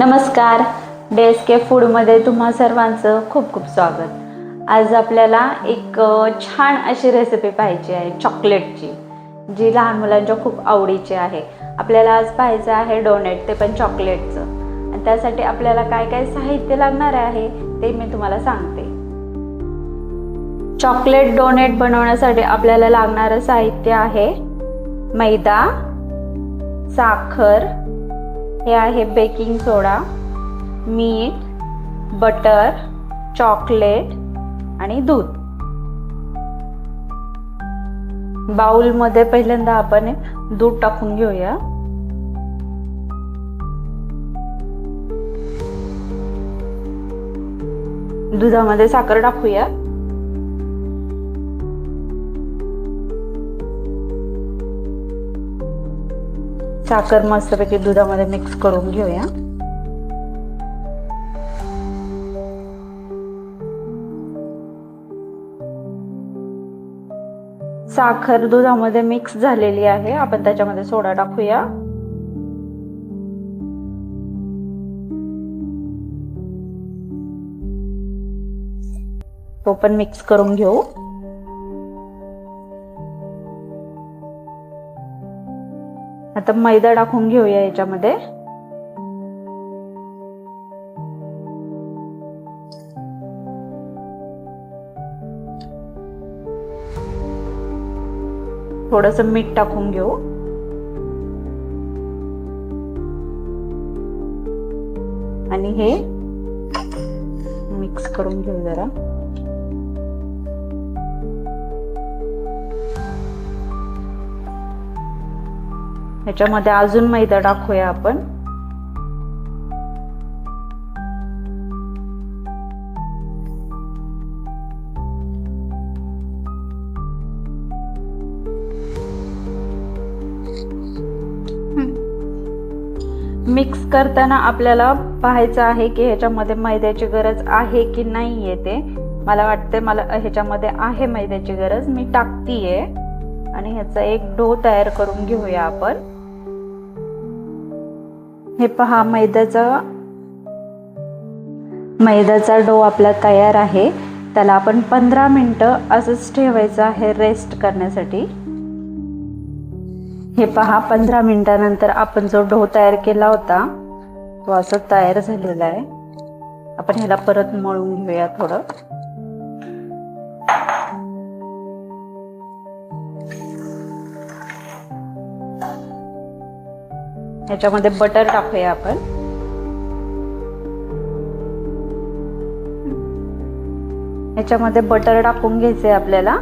नमस्कार. DSK फूडमध्ये तुम्हा सर्वांचं खूप खूप स्वागत. आज आपल्याला एक छान अशी रेसिपी पाहायची आहे चॉकलेटची, जी लहान मुलांच्या खूप आवडीची आहे. आपल्याला आज पाहायचं आहे डोनेट, ते पण चॉकलेटचं. आणि त्यासाठी आपल्याला काय काय साहित्य लागणार आहे ते मी तुम्हाला सांगते. चॉकलेट डोनेट बनवण्यासाठी आपल्याला लागणारं साहित्य आहे मैदा, साखर, हे आहे बेकिंग सोडा, मीठ, बटर, चॉकलेट आणि दूध. बाउलमध्ये पहिल्यांदा आपण दूध टाकून घेऊया. दुधामध्ये साखर टाकूया. साखर मस्तपैकी दुधामध्ये मिक्स करून घेऊया. साखर दुधामध्ये मिक्स झालेली आहे. आपण त्याच्यामध्ये सोडा टाकूया. तो पण मिक्स करून घेऊ. आता मैदा टाकून घेऊया याच्यामध्ये. थोडस मीठ टाकून घेऊ. आणि हे मिक्स करून घेऊ जरा. ह्याच्यामध्ये अजून मैदा टाकूया आपण. मिक्स करताना आपल्याला पाहायचं आहे की ह्याच्यामध्ये मैद्याची गरज आहे की नाहीये ते. मला वाटते ह्याच्यामध्ये आहे मैद्याची गरज. मी टाकतीये आणि ह्याचा एक डो तयार करून घेऊया आपण. हे पहा, मैद्याचा डो आपला तयार आहे. त्याला आपण 15 मिनिटं असंच ठेवायचं आहे रेस्ट करण्यासाठी. हे पहा, 15 मिनिटानंतर आपण जो डो तयार केला होता तो असं तयार झालेला आहे. आपण ह्याला परत मळून घेऊया थोडं. ह्याच्यामध्ये बटर टाकूया आपण. ह्याच्यामध्ये बटर टाकून घ्यायचंय आपल्याला.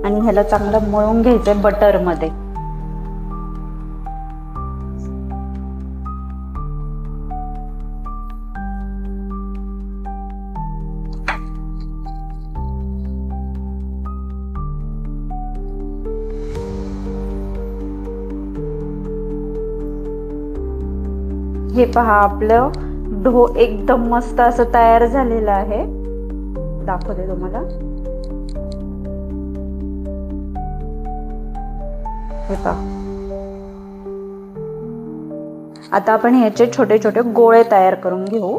आणि ह्याला चांगलं मळून घ्यायचंय बटर मध्ये. हे पहा, आपलं डो एकदम मस्त असं तयार झालेलं आहे. दाखवते तुम्हाला. हे पहा. आता आपण ह्याचे छोटे छोटे गोळे तयार करून घेऊ.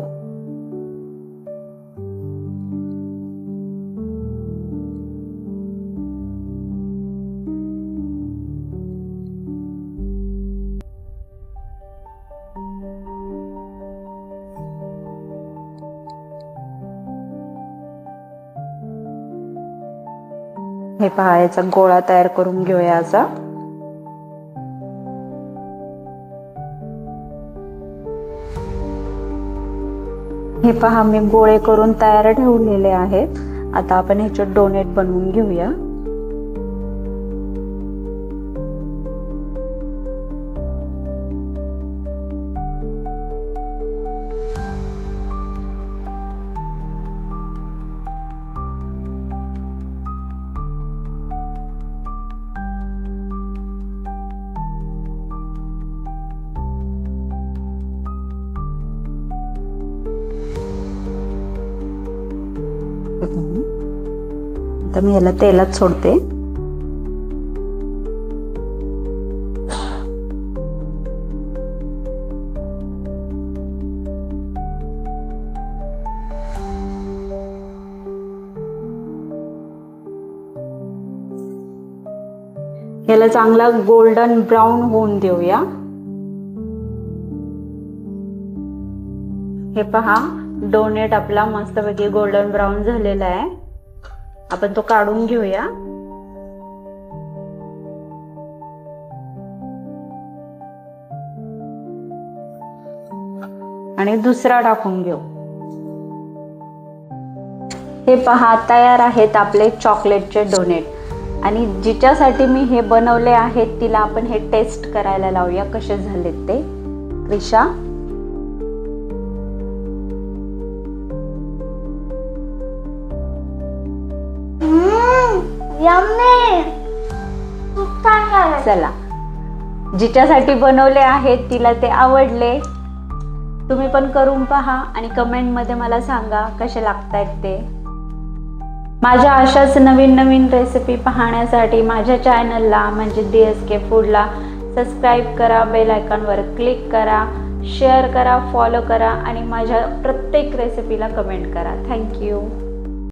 हे पहा, याचा गोळा तयार करून घेऊया असा. हे पहा, मी गोळे करून तयार ठेवलेले आहेत. आता आपण ह्याचे डोनेट बनवून घेऊया. आता मी याला तेलात सोडते. याला चांगला गोल्डन ब्राऊन होऊन देऊया. हे पहा, डोनेट आपला मस्तपैकी गोल्डन ब्राऊन झालेला आहे. आपण तो काढून घेऊया. आणि दुसरा टाकून घेऊ. हे पहा, तयार आहेत आपले चॉकलेटचे डोनेट. आणि जिच्यासाठी मी हे बनवले आहेत तिला आपण हे टेस्ट करायला लावूया कसे झालेत ते. क्रिशा, चला, जिच्यासाठी बनवले आहेत तिला ते आवडले. तुम्ही पण करून पहा आणि कमेंटमध्ये मला सांगा कसे लागतायत ते. माझ्या अशाच नवीन नवीन रेसिपी पाहण्यासाठी माझ्या चॅनलला म्हणजे DSK फूडला सबस्क्राईब करा, बेल आयकॉनवर क्लिक करा, शेअर करा, फॉलो करा आणि माझ्या प्रत्येक रेसिपीला कमेंट करा. थँक्यू.